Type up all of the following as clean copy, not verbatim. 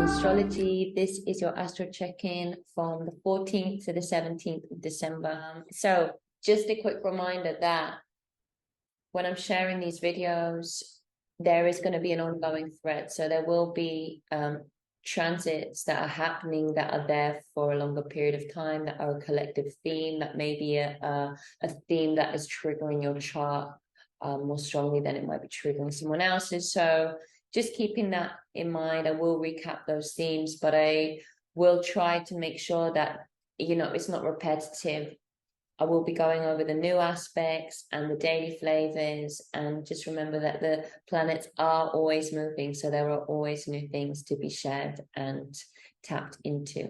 Astrology. This is your astro check-in from the 14th to the 17th of December. So just a quick reminder that when I'm sharing these videos, there is going to be an ongoing thread. So there will be transits that are happening that are there for a longer period of time, that are a collective theme, that may be a theme that is triggering your chart more strongly than it might be triggering someone else's. So just keeping that in mind, I will recap those themes, but I will try to make sure that, you know, it's not repetitive. I will be going over the new aspects and the daily flavors, and just remember that the planets are always moving, so there are always new things to be shared and tapped into.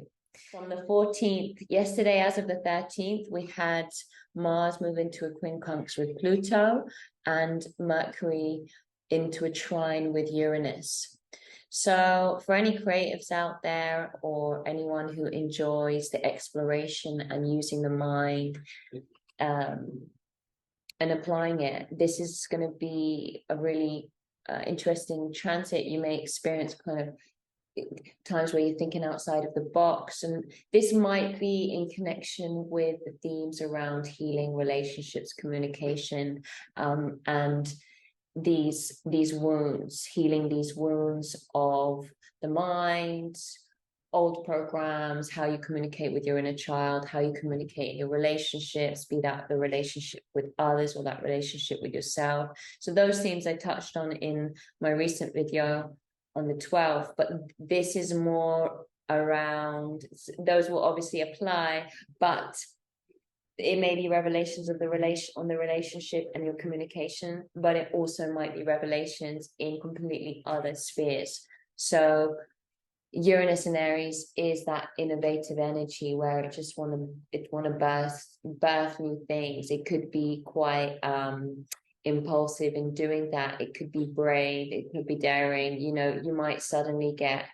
From the 14th, yesterday as of the 13th, we had Mars move into a quincunx with Pluto and Mercury into a trine with Uranus. So for any creatives out there, or anyone who enjoys the exploration and using the mind and applying it, this is going to be a really interesting transit. You may experience kind of times where you're thinking outside of the box, and this might be in connection with the themes around healing relationships, communication, and these wounds, healing these wounds of the mind, old programs, how you communicate with your inner child, how you communicate in your relationships, be that the relationship with others or that relationship with yourself. So those themes I touched on in my recent video on the 12th, but this is more around, those will obviously apply, but it may be revelations of the relationship and your communication, but it also might be revelations in completely other spheres. So Uranus in Aries is that innovative energy where it just want to birth new things. It could be quite impulsive in doing that. It could be brave. It could be daring. You know, you might suddenly get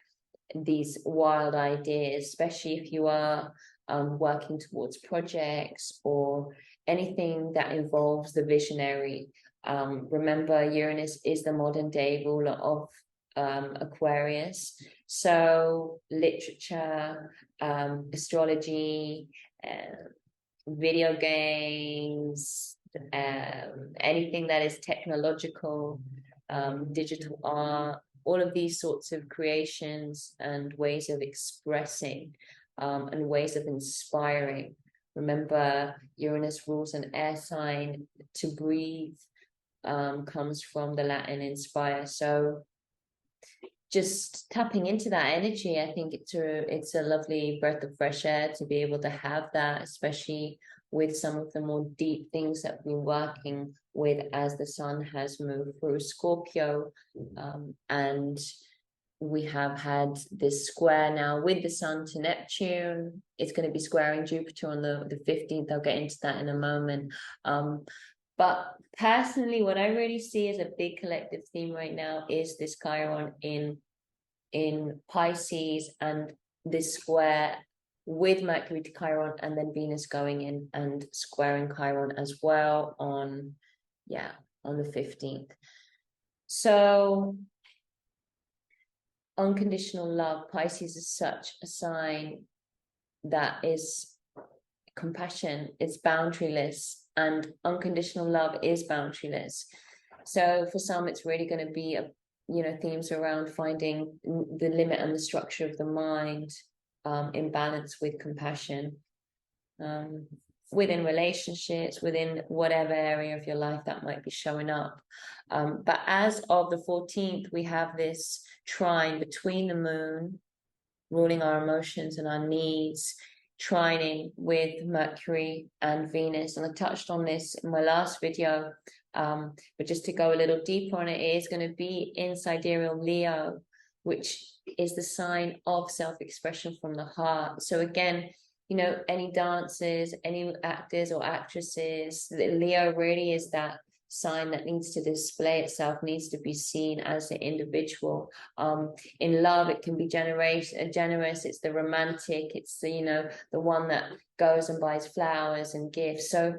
these wild ideas, especially if you are working towards projects or anything that involves the visionary. Remember, Uranus is the modern day ruler of Aquarius. So literature, astrology, video games, anything that is technological, digital art, all of these sorts of creations and ways of expressing and ways of inspiring. Remember, Uranus rules an air sign. To breathe comes from the Latin inspire. So just tapping into that energy, I think it's a lovely breath of fresh air to be able to have that, especially with some of the more deep things that we've been working with as the sun has moved through Scorpio, and we have had this square now with the sun to Neptune. It's going to be squaring Jupiter on the 15th. I'll get into that in a moment. But personally, what I really see as a big collective theme right now is this Chiron in Pisces, and this square with Mercury to Chiron, and then Venus going in and squaring Chiron as well on the 15th. So unconditional love, Pisces is such a sign that is compassion, it's boundaryless, and unconditional love is boundaryless. So for some, it's really going to be themes around finding the limit and the structure of the mind in balance with compassion, within relationships, within whatever area of your life that might be showing up. But as of the 14th, we have this trine between the moon, ruling our emotions and our needs, trining with Mercury and Venus. And I touched on this in my last video, but just to go a little deeper on it, it is going to be in Sidereal Leo, which is the sign of self-expression from the heart. So again, you know, any dancers, any actors or actresses, Leo really is that sign that needs to display itself, needs to be seen as an individual. In love, it can be generous, it's the romantic, it's the one that goes and buys flowers and gifts. So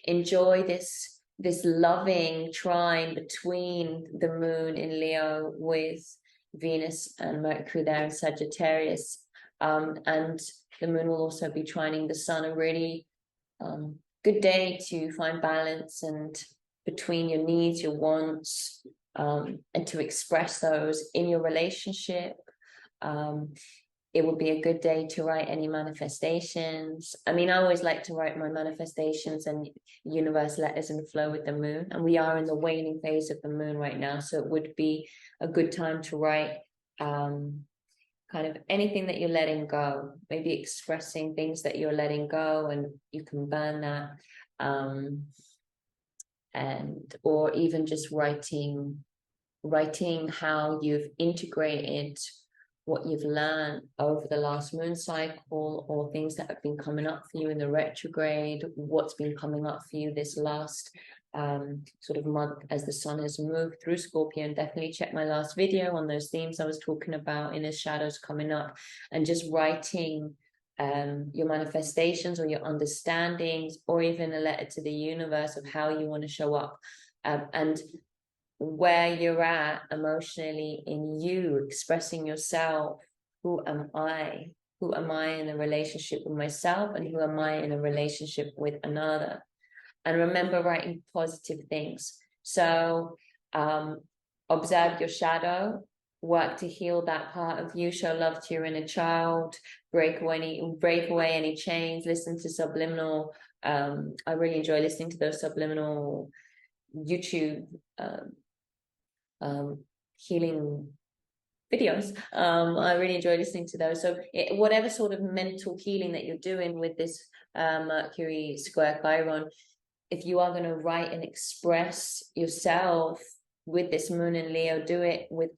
enjoy this this loving trine between the moon in Leo with Venus and Mercury there in Sagittarius. And the moon will also be trining the sun. A really good day to find balance and between your needs, your wants, and to express those in your relationship. It would be a good day to write any manifestations. I mean, I always like to write my manifestations and universe letters and flow with the moon. And we are in the waning phase of the moon right now. So it would be a good time to write kind of anything that you're letting go, maybe expressing things that you're letting go, and you can burn that. Or even just writing how you've integrated what you've learned over the last moon cycle, or things that have been coming up for you in the retrograde, what's been coming up for you this last sort of month as the sun has moved through Scorpio. And definitely check my last video on those themes I was talking about, inner shadows coming up, and just writing your manifestations or your understandings, or even a letter to the universe of how you want to show up, and where you're at emotionally in you, expressing yourself. Who am I? Who am I in a relationship with myself, and who am I in a relationship with another? And remember writing positive things. So observe your shadow, work to heal that part of you, show love to your inner child, break away any chains, listen to subliminal. I really enjoy listening to those subliminal YouTube healing videos. I really enjoy listening to those. So whatever sort of mental healing that you're doing with this Mercury square Chiron, if you are going to write and express yourself with this moon in Leo, do it with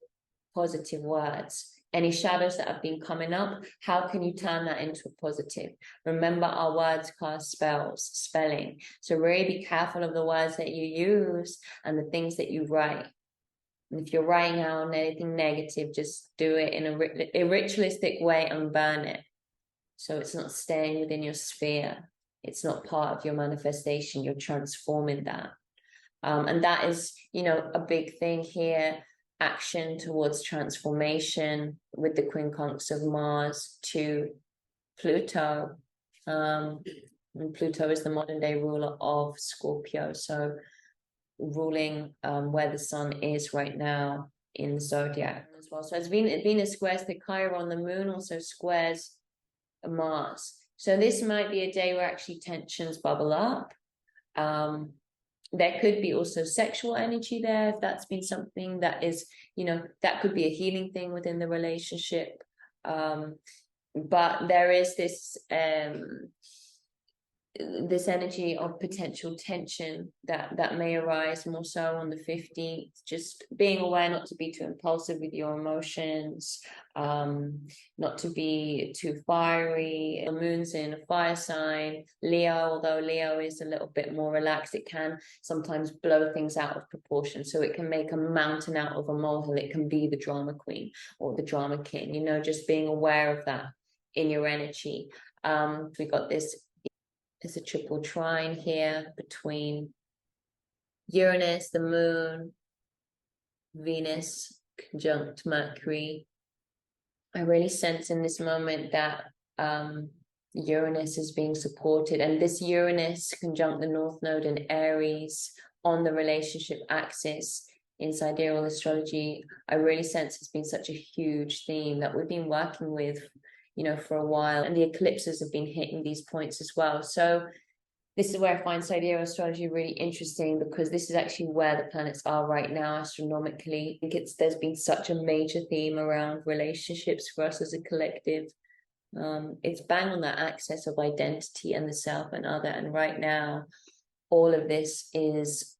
positive words. Any shadows that have been coming up, how can you turn that into a positive? Remember, our words cast spelling. So really be careful of the words that you use and the things that you write. And if you're writing out anything negative, just do it in a ritualistic way and burn it. So it's not staying within your sphere. It's not part of your manifestation. You're transforming that. And that is, a big thing here. Action towards transformation with the quincunx of Mars to Pluto. And Pluto is the modern day ruler of Scorpio. So ruling where the sun is right now in the zodiac as well. So as Venus squares the Chiron, the moon also squares Mars. So this might be a day where actually tensions bubble up. There could be also sexual energy there, if that's been something that is, that could be a healing thing within the relationship. But there is this energy of potential tension that may arise more so on the 15th. Just being aware not to be too impulsive with your emotions, not to be too fiery. The moon's in a fire sign, Leo. Although Leo is a little bit more relaxed, it can sometimes blow things out of proportion. So it can make a mountain out of a molehill. It can be the drama queen or the drama king, just being aware of that in your energy. We got this. There's a triple trine here between Uranus, the moon, Venus conjunct Mercury. I really sense in this moment that Uranus is being supported, and this Uranus conjunct the North Node in Aries on the relationship axis in Sidereal Astrology. I really sense it's been such a huge theme that we've been working with for a while, and the eclipses have been hitting these points as well. So this is where I find Sidereal Astrology really interesting, because this is actually where the planets are right now astronomically. I think there's been such a major theme around relationships for us as a collective. It's bang on that axis of identity and the self and other, and right now all of this is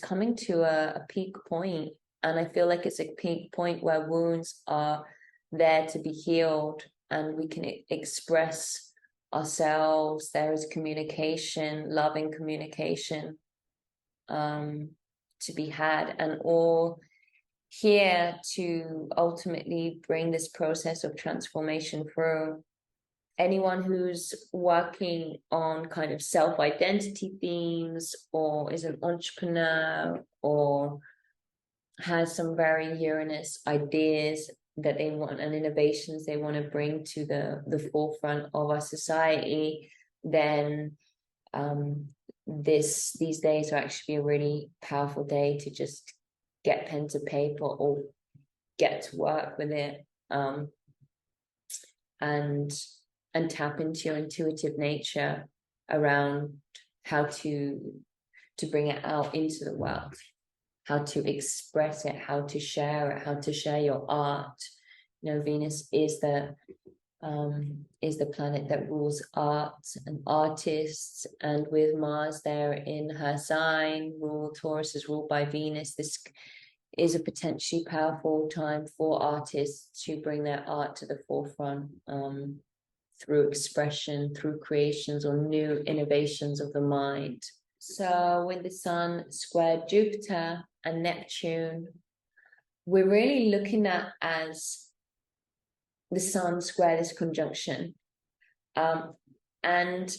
coming to a peak point, and I feel like it's a peak point where wounds are there to be healed, and we can express ourselves. There is communication, loving communication to be had, and all here to ultimately bring this process of transformation through. anyone who's working on kind of self-identity themes, or is an entrepreneur, or has some very Uranus ideas that they want and innovations they want to bring to the forefront of our society, then these days are actually a really powerful day to just get pen to paper or get to work with it, and tap into your intuitive nature around how to bring it out into the world, how to express it, how to share it, how to share your art. You know, Venus is the planet that rules art and artists, and with Mars there in her sign, Taurus is ruled by Venus. This is a potentially powerful time for artists to bring their art to the forefront, through expression, through creations or new innovations of the mind. So with the Sun squared Jupiter and Neptune, we're really looking at as the Sun square this conjunction. And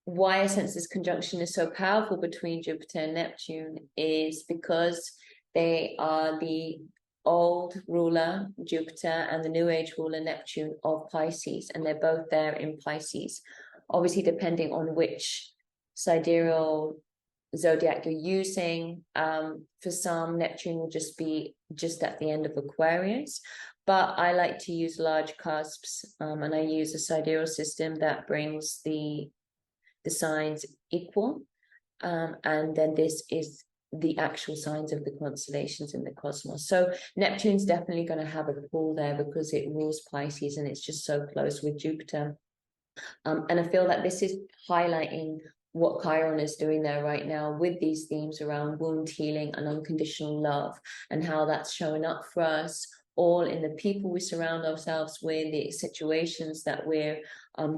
why I sense this conjunction is so powerful between Jupiter and Neptune is because they are the old ruler, Jupiter, and the new age ruler, Neptune, of Pisces, and they're both there in Pisces. Obviously, depending on which sidereal zodiac you're using, for some, Neptune will just be just at the end of Aquarius, but I like to use large cusps, and I use a sidereal system that brings the signs equal, and then this is the actual signs of the constellations in the cosmos. So Neptune's definitely going to have a pull there because it rules Pisces and it's just so close with Jupiter. And I feel that this is highlighting what Chiron is doing there right now with these themes around wound healing and unconditional love, and how that's showing up for us all in the people we surround ourselves with, the situations that we're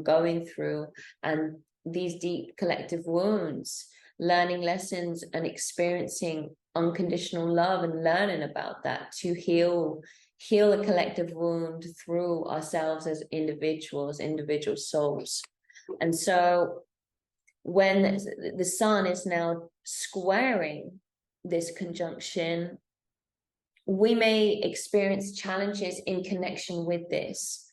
going through, and these deep collective wounds, learning lessons and experiencing unconditional love and learning about that to heal a collective wound through ourselves as individual souls. And so when the Sun is now squaring this conjunction, we may experience challenges in connection with this.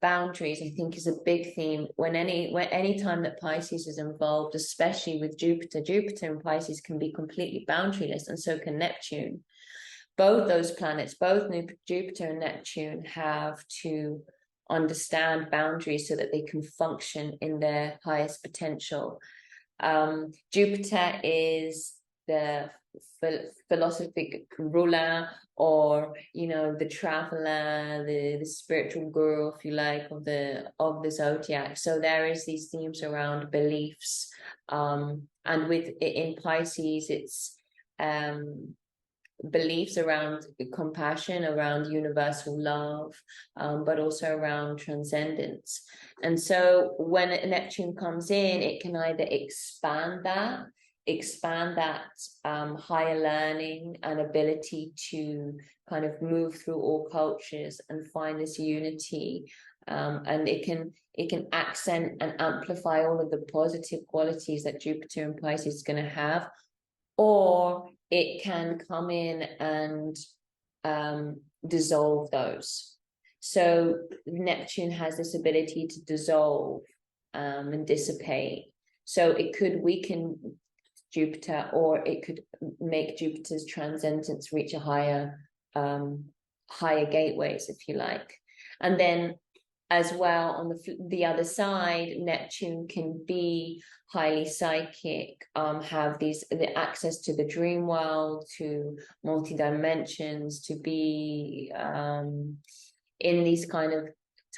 Boundaries, I think, is a big theme when any time that Pisces is involved, especially with Jupiter and Pisces can be completely boundaryless, and so can Neptune. Both those planets, both Jupiter and Neptune, have to understand boundaries so that they can function in their highest potential. Jupiter is the philosophic ruler, or the traveler, the spiritual guru, if you like, of the zodiac. So there is these themes around beliefs, and in Pisces it's beliefs around compassion, around universal love, but also around transcendence. And so when Neptune comes in, it can either expand that higher learning and ability to kind of move through all cultures and find this unity, and it can accent and amplify all of the positive qualities that Jupiter and Pisces is going to have, or it can come in and dissolve those. So Neptune has this ability to dissolve and dissipate. So it could weaken Jupiter, or it could make Jupiter's transcendence reach a higher gateways, if you like. And then as well, on the other side, Neptune can be highly psychic, have the access to the dream world, to multi-dimensions, to be in these kind of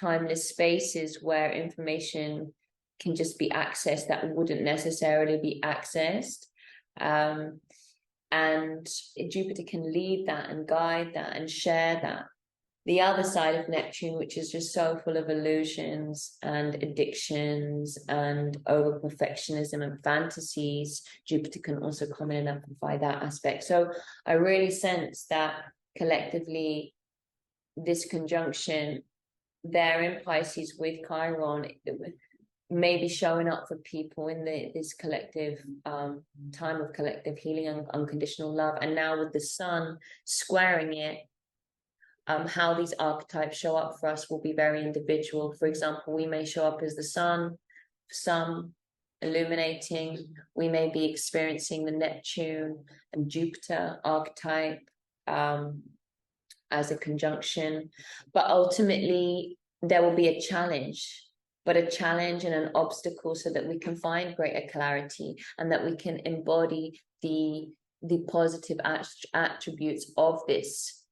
timeless spaces where information can just be accessed that wouldn't necessarily be accessed. And Jupiter can lead that and guide that and share that. The other side of Neptune, which is just so full of illusions and addictions and over perfectionism and fantasies, Jupiter can also come in and amplify that aspect. So I really sense that collectively this conjunction there in Pisces with Chiron, may be showing up for people in this collective time of collective healing and unconditional love. And now with the sun squaring it, how these archetypes show up for us will be very individual. For example, we may show up as the sun, some illuminating. We may be experiencing the Neptune and Jupiter archetype as a conjunction, but ultimately there will be a challenge, but a challenge and an obstacle so that we can find greater clarity and that we can embody the positive attributes of this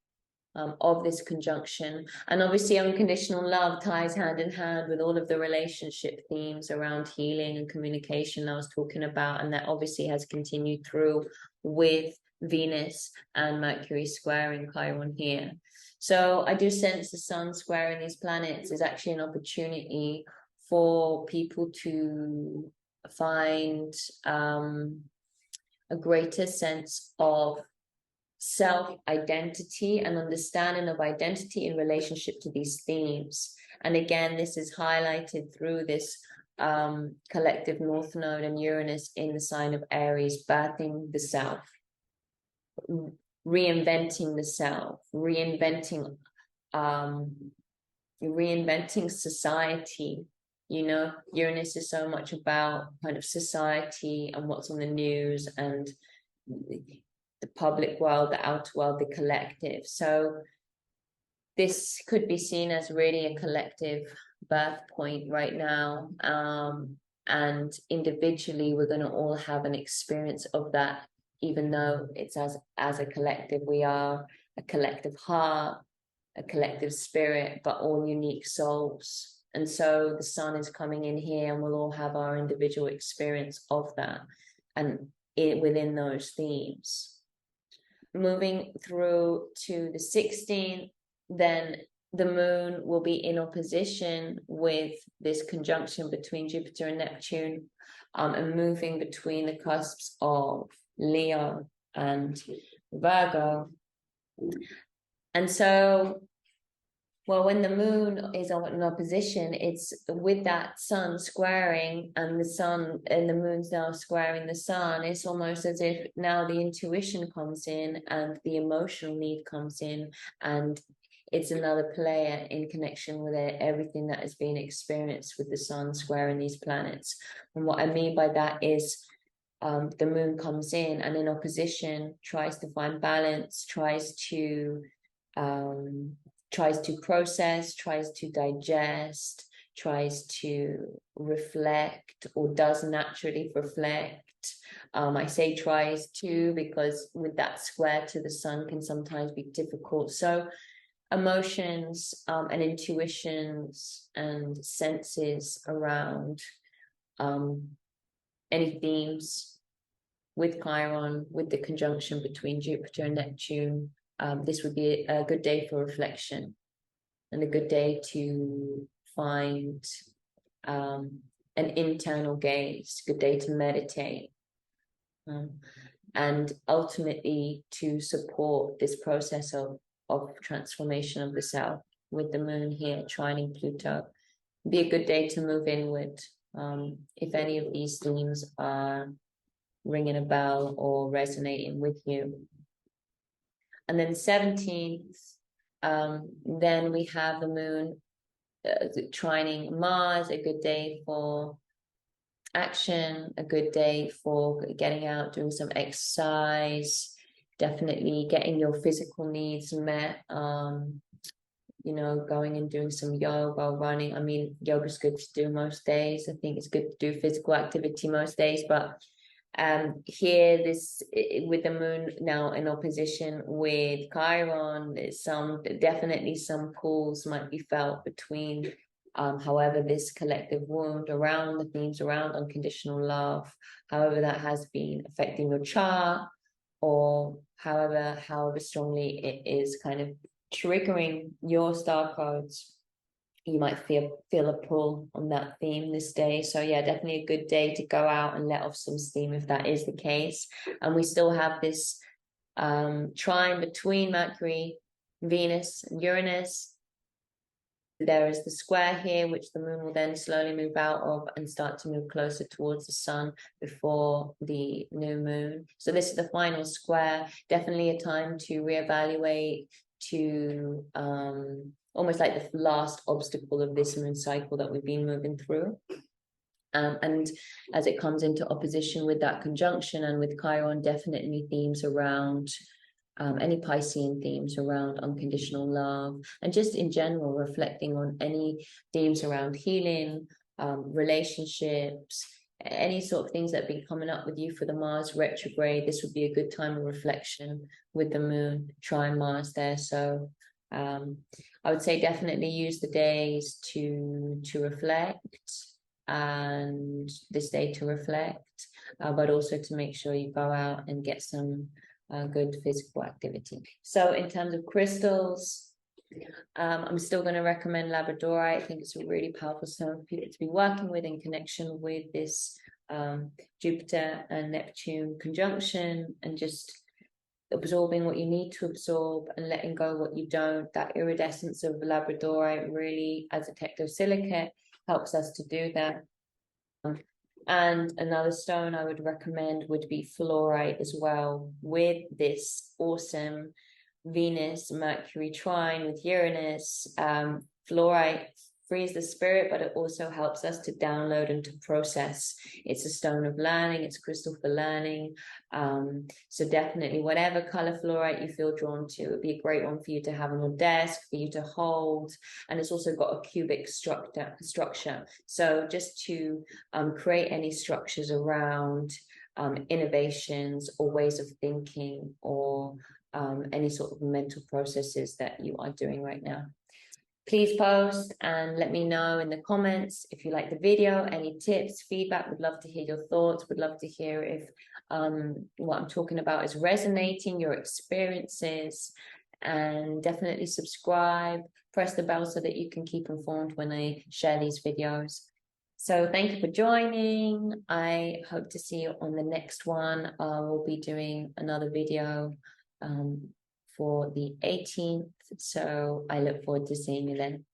conjunction. And obviously unconditional love ties hand in hand with all of the relationship themes around healing and communication I was talking about, and that obviously has continued through with Venus and Mercury squaring Chiron here. So I do sense the sun squaring these planets is actually an opportunity for people to find a greater sense of self-identity and understanding of identity in relationship to these themes. And again, this is highlighted through this collective North Node and Uranus in the sign of Aries, birthing the self, reinventing the self, reinventing society. You know, Uranus is so much about kind of society and what's on the news and the public world, the outer world, the collective. So this could be seen as really a collective birth point right now. And individually, we're going to all have an experience of that, even though it's as a collective, we are a collective heart, a collective spirit, but all unique souls. And so the sun is coming in here and we'll all have our individual experience of that and within those themes. Moving through to the 16th, then the moon will be in opposition with this conjunction between Jupiter and Neptune, and moving between the cusps of Leo and Virgo. And so, well, when the moon is in opposition, it's with that sun squaring and the sun and the moon's now squaring the sun. It's almost as if now the intuition comes in and the emotional need comes in, and it's another player in connection with everything that has been experienced with the sun squaring these planets. And what I mean by that is the moon comes in and in opposition tries to find balance, tries to process, tries to digest, tries to reflect, or does naturally reflect. I say tries to because with that square to the sun can sometimes be difficult. So emotions and intuitions and senses around any themes with Chiron, with the conjunction between Jupiter and Neptune. This would be a good day for reflection and a good day to find an internal gaze, good day to meditate, and ultimately to support this process of transformation of the self with the moon here trining Pluto. Be a good day to move inward if any of these themes are ringing a bell or resonating with you. And then 17th, then we have the moon trining Mars, a good day for action, a good day for getting out, doing some exercise, definitely getting your physical needs met, you know, going and doing some yoga, running. I mean, yoga's good to do most days. I think it's good to do physical activity most days, but here this with the moon now in opposition with Chiron, definitely some pulls might be felt between however this collective wound around the themes around unconditional love, however that has been affecting your chart, or however strongly it is kind of triggering your star codes. You might feel a pull on that theme this day. So yeah, definitely a good day to go out and let off some steam if that is the case. And we still have this trine between Mercury, Venus, and Uranus. There is the square here, which the moon will then slowly move out of and start to move closer towards the sun before the new moon. So this is the final square. Definitely a time to reevaluate, to almost like the last obstacle of this moon cycle that we've been moving through. And as it comes into opposition with that conjunction and with Chiron, definitely themes around any Piscean themes around unconditional love, and just in general reflecting on any themes around healing, relationships, any sort of things that have been coming up with you for the Mars retrograde. This would be a good time of reflection with the moon trine Mars there. So I would say definitely use the days to reflect, and this day to reflect, but also to make sure you go out and get some good physical activity. So in terms of crystals, I'm still going to recommend Labradorite. I think it's a really powerful stone for people to be working with in connection with this Jupiter and Neptune conjunction, and just absorbing what you need to absorb and letting go what you don't. That iridescence of Labradorite really, as a tectosilicate, helps us to do that. And another stone I would recommend would be fluorite as well, with this awesome Venus Mercury trine with Uranus. Fluorite frees the spirit, but it also helps us to download and to process. It's a stone of learning, it's crystal for learning. So definitely whatever color fluorite you feel drawn to, it would be a great one for you to have on your desk, for you to hold. And it's also got a cubic structure. So just to create any structures around innovations or ways of thinking, or any sort of mental processes that you are doing right now. Please post and let me know in the comments if you like the video, any tips, feedback. Would love to hear your thoughts. Would love to hear if what I'm talking about is resonating, your experiences. And definitely subscribe, press the bell so that you can keep informed when I share these videos. So thank you for joining. I hope to see you on the next one. We'll be doing another video for the 18th. So I look forward to seeing you then.